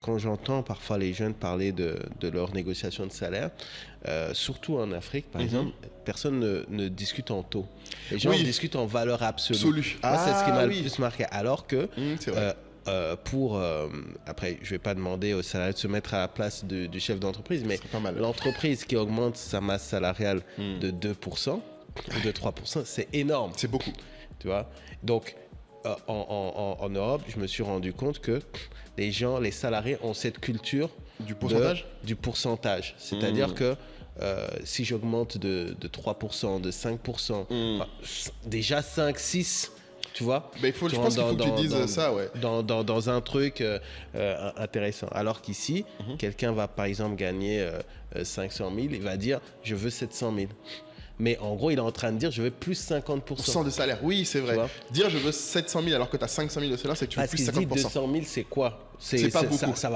quand j'entends parfois les jeunes parler de leur négociation de salaire, surtout en Afrique, par exemple, personne ne discute en taux. Les gens discutent en valeur absolue. Moi, c'est ce qui m'a le plus marqué. Alors que c'est vrai. après, je vais pas demander aux salariés de se mettre à la place du chef d'entreprise, mais mal. l'entreprise qui augmente sa masse salariale de 2% ou de 3%, c'est énorme. C'est beaucoup. Tu vois? Donc, en Europe, je me suis rendu compte que les salariés ont cette culture du pourcentage. C'est-à-dire que si j'augmente de 3%, de 5%, déjà 5, 6, tu vois, je pense qu'il faut que tu dises ça, ouais. Dans un truc intéressant. Alors qu'ici, quelqu'un va par exemple gagner 500 000, il va dire je veux 700 000. Mais en gros, il est en train de dire je veux plus 50% de salaire. Oui, c'est vrai. Dire je veux 700 000 alors que tu as 500 000 de salaire, c'est que tu veux plus 50%. Parce qu'il dit 200 000, c'est quoi? C'est pas beaucoup. Ça va